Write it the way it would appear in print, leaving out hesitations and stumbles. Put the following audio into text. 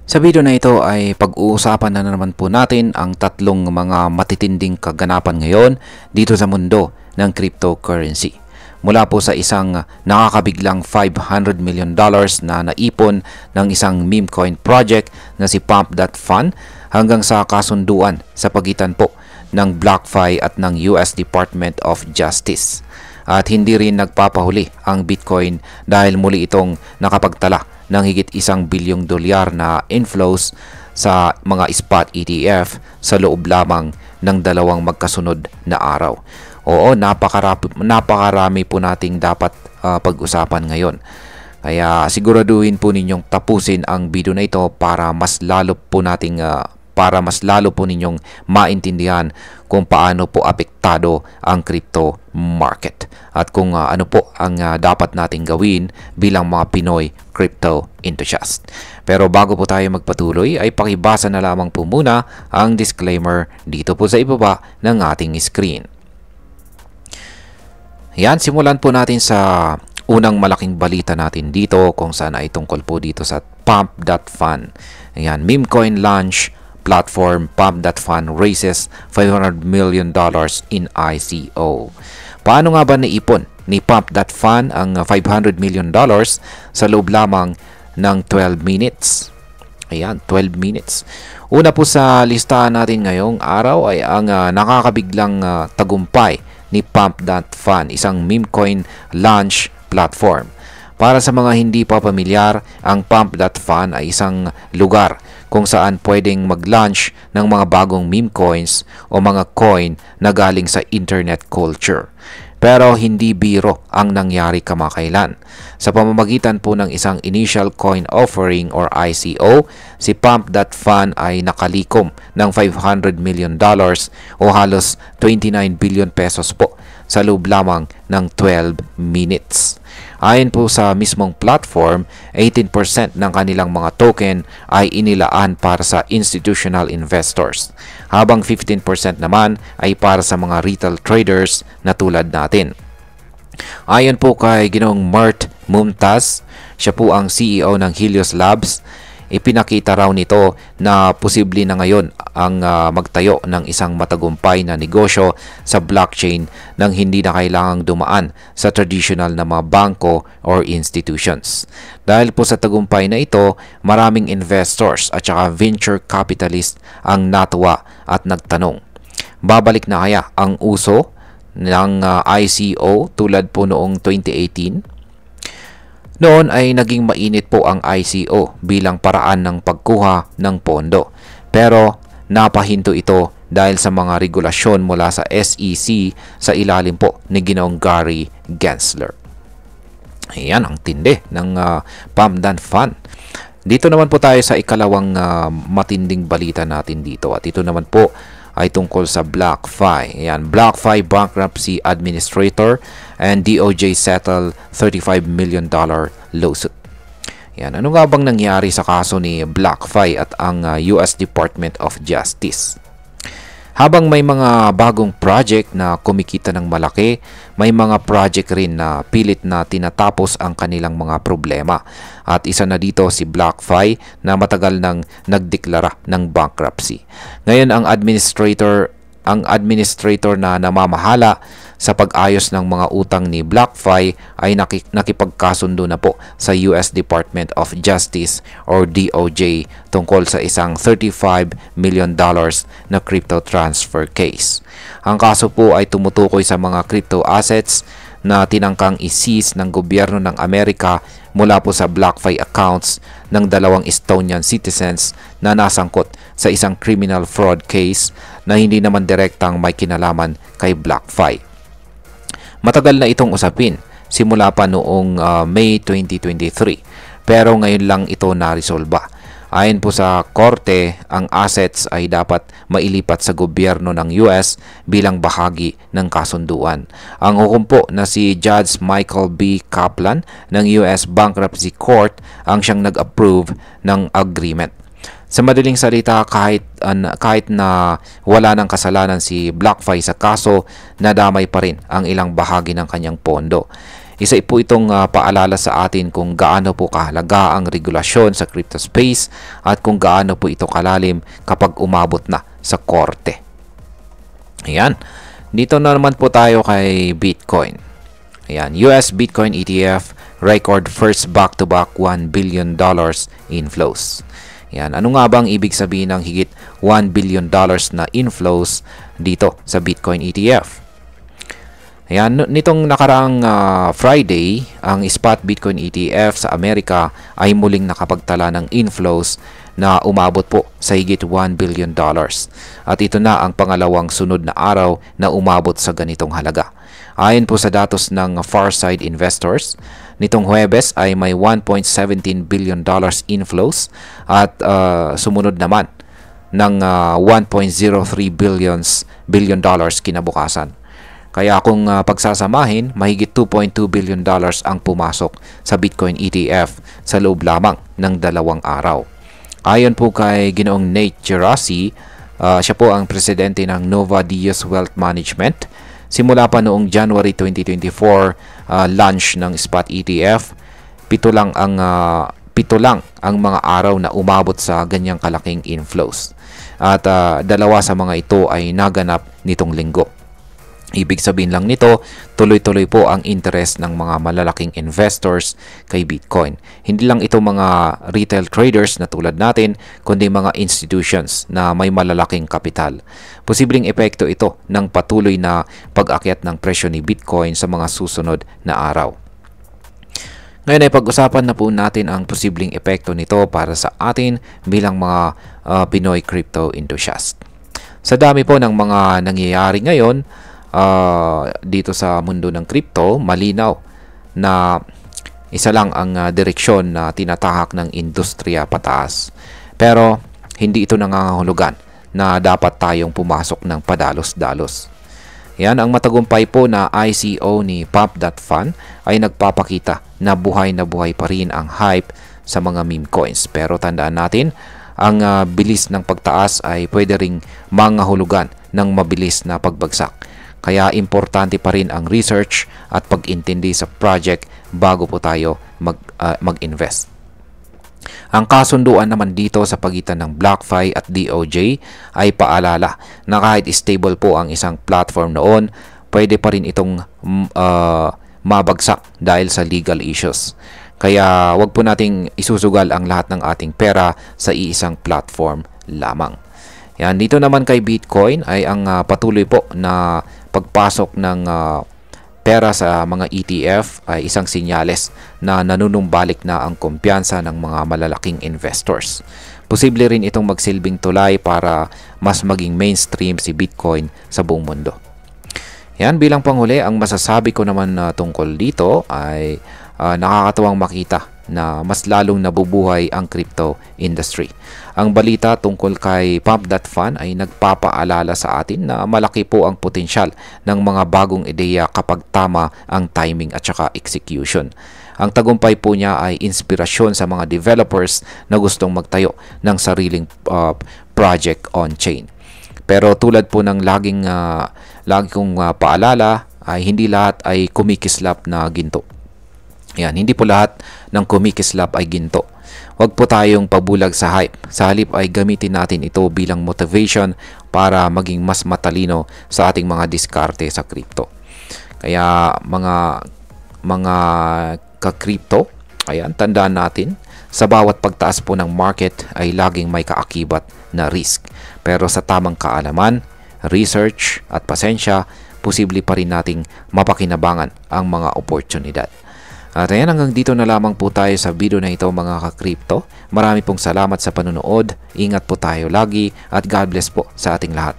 Sa video na ito ay pag-uusapan na naman po natin ang tatlong mga matitinding kaganapan ngayon dito sa mundo ng cryptocurrency. Mula po sa isang nakakabiglang $500 million na naipon ng isang meme coin project na si Pump.Fun hanggang sa kasunduan sa pagitan po ng BlockFi at ng US Department of Justice. At hindi rin nagpapahuli ang Bitcoin dahil muli itong nakapagtala ng higit $1 bilyong na inflows sa mga spot ETF sa loob lamang ng dalawang magkasunod na araw. Oo, napakarami po nating dapat pag-usapan ngayon. Kaya siguraduhin po ninyong tapusin ang video na ito para mas lalo po ninyong maintindihan kung paano po apektado ang crypto market at kung ano po ang dapat nating gawin bilang mga Pinoy crypto enthusiast. Pero bago po tayo magpatuloy ay pakibasa na lamang po muna ang disclaimer dito po sa ibaba ng ating screen. Yan, simulan po natin sa unang malaking balita natin dito kung saan ay tungkol po dito sa Pump.Fun. Ayan, meme coin launch platform Pump.Fun raises $500 million in ICO. Paano nga ba naipon ni Pump.Fun ang $500 million sa loob lamang ng 12 minutes? Ayan, 12 minutes. Una po sa listahan natin ngayong araw ay ang nakakabiglang tagumpay ni Pump.Fun, isang meme coin launch platform. Para sa mga hindi pa pamilyar, ang Pump.Fun ay isang lugar kung saan pwedeng mag-launch ng mga bagong meme coins o mga coin na galing sa internet culture. Pero hindi biro ang nangyari kamakailan. Sa pamamagitan po ng isang initial coin offering or ICO, si Pump.Fun ay nakalikom ng $500 million o halos 29 billion pesos po sa loob lamang ng 12 minutes. Ayon po sa mismong platform, 18% ng kanilang mga token ay inilaan para sa institutional investors, habang 15% naman ay para sa mga retail traders na tulad natin. Ayon po kay Ginoong Mert Mumtaz, siya po ang CEO ng Helios Labs, ipinakita raw nito na posible na ngayon ang magtayo ng isang matagumpay na negosyo sa blockchain nang hindi na kailangang dumaan sa traditional na mga bangko or institutions. Dahil po sa tagumpay na ito, maraming investors at saka venture capitalists ang natuwa at nagtanong, babalik na kaya ang uso ng ICO tulad po noong 2018? Noon ay naging mainit po ang ICO bilang paraan ng pagkuha ng pondo. Pero napahinto ito dahil sa mga regulasyon mula sa SEC sa ilalim po ni Ginoong Gary Gensler. Ayan ang tindi ng Pump.Fun. Dito naman po tayo sa ikalawang matinding balita natin dito. At ito naman po ay tungkol sa BlockFi. Ayan, BlockFi bankruptcy administrator and DOJ settle $35 million lawsuit. Ayan, ano nga bang nangyari sa kaso ni BlockFi at ang US Department of Justice? Habang may mga bagong project na kumikita ng malaki, may mga project rin na pilit na tinatapos ang kanilang mga problema. At isa na dito si BlockFi na matagal nang nagdeklara ng bankruptcy. Ngayon ang administrator na namamahala sa pag-ayos ng mga utang ni BlockFi ay nakipagkasundo na po sa US Department of Justice or DOJ tungkol sa isang $35 million na crypto transfer case. Ang kaso po ay tumutukoy sa mga crypto assets na tinangkang i-seize ng gobyerno ng Amerika mula po sa BlockFi accounts ng dalawang Estonian citizens na nasangkot sa isang criminal fraud case na hindi naman direktang may kinalaman kay BlockFi. Matagal na itong usapin, simula pa noong May 2023, pero ngayon lang ito naresolba. Ayon po sa korte, ang assets ay dapat mailipat sa gobyerno ng US bilang bahagi ng kasunduan. Ang hukom po na si Judge Michael B. Kaplan ng US Bankruptcy Court ang siyang nag-approve ng agreement. Sa madaling salita, kahit na wala ng kasalanan si BlockFi sa kaso, nadamay pa rin ang ilang bahagi ng kanyang pondo. Isa po itong paalala sa atin kung gaano po kahalaga ang regulasyon sa crypto space at kung gaano po ito kalalim kapag umabot na sa korte. Ayan. Dito na naman po tayo kay Bitcoin. Ayan, US Bitcoin ETF record first back-to-back $1 billion inflows. Ayan, ano nga bang ibig sabihin ng higit $1 billion na inflows dito sa Bitcoin ETF? Ayan, nitong nakaraang Friday, ang spot Bitcoin ETF sa Amerika ay muling nakapagtala ng inflows na umabot po sa higit $1 billion. At ito na ang pangalawang sunod na araw na umabot sa ganitong halaga. Ayon po sa datos ng Farside Investors, nitong Huwebes ay may $1.17 billion inflows at sumunod naman ng $1.03 billion kinabukasan. Kaya kung pagsasamahin, mahigit $2.2 billion ang pumasok sa Bitcoin ETF sa loob lamang ng 2 araw. Ayon po kay Ginoong Nate Geraci, siya po ang presidente ng Nova Diaz Wealth Management. Simula pa noong January 2024 launch ng spot ETF, pito lang ang mga araw na umabot sa ganyang kalaking inflows. At 2 sa mga ito ay naganap nitong linggo. Ibig sabihin lang nito, tuloy-tuloy po ang interest ng mga malalaking investors kay Bitcoin. Hindi lang ito mga retail traders na tulad natin, kundi mga institutions na may malalaking kapital. Posibleng epekto ito ng patuloy na pag-akyat ng presyo ni Bitcoin sa mga susunod na araw. Ngayon ay pag-usapan na po natin ang posibleng epekto nito para sa atin bilang mga Pinoy crypto enthusiast. Sa dami po ng mga nangyayari ngayon, dito sa mundo ng crypto, malinaw na isa lang ang direksyon na tinatahak ng industriya pataas. Pero hindi ito nangangahulugan na dapat tayong pumasok ng padalos-dalos. Yan, ang matagumpay po na ICO ni Pump.Fun ay nagpapakita na buhay pa rin ang hype sa mga meme coins. Pero tandaan natin, ang bilis ng pagtaas ay pwede ring mangahulugan ng mabilis na pagbagsak. Kaya importante pa rin ang research at pag-intindi sa project bago po tayo mag-invest. Ang kasunduan naman dito sa pagitan ng BlockFi at DOJ ay paalala na kahit stable po ang isang platform noon, pwede pa rin itong mabagsak dahil sa legal issues. Kaya wag po nating isusugal ang lahat ng ating pera sa iisang platform lamang. Yan, dito naman kay Bitcoin ay ang patuloy po na pagpasok ng pera sa mga ETF ay isang sinyales na nanunumbalik na ang kumpiyansa ng mga malalaking investors. Posible rin itong magsilbing tulay para mas maging mainstream si Bitcoin sa buong mundo. Yan, bilang panghuli, ang masasabi ko naman tungkol dito ay nakakatuwang makita na mas lalong nabubuhay ang crypto industry. Ang balita tungkol kay Pump.Fun ay nagpapaalala sa atin na malaki po ang potensyal ng mga bagong ideya kapag tama ang timing at saka execution. Ang tagumpay po niya ay inspirasyon sa mga developers na gustong magtayo ng sariling project on-chain. Pero tulad po ng lagi kong paalala, ay hindi lahat ay kumikislap na ginto. Yan, hindi po lahat ng kumikislap ay ginto. Huwag po tayong pabulag sa hype. Sa halip ay gamitin natin ito bilang motivation para maging mas matalino sa ating mga diskarte sa crypto. Kaya mga ka-crypto, ayan, tandaan natin, sa bawat pagtaas po ng market ay laging may kaakibat na risk. Pero sa tamang kaalaman, research at pasensya, posible pa rin nating mapakinabangan ang mga oportunidad. At ayan, hanggang dito na lamang po tayo sa video na ito mga ka-crypto. Marami pong salamat sa panonood. Ingat po tayo lagi at God bless po sa ating lahat.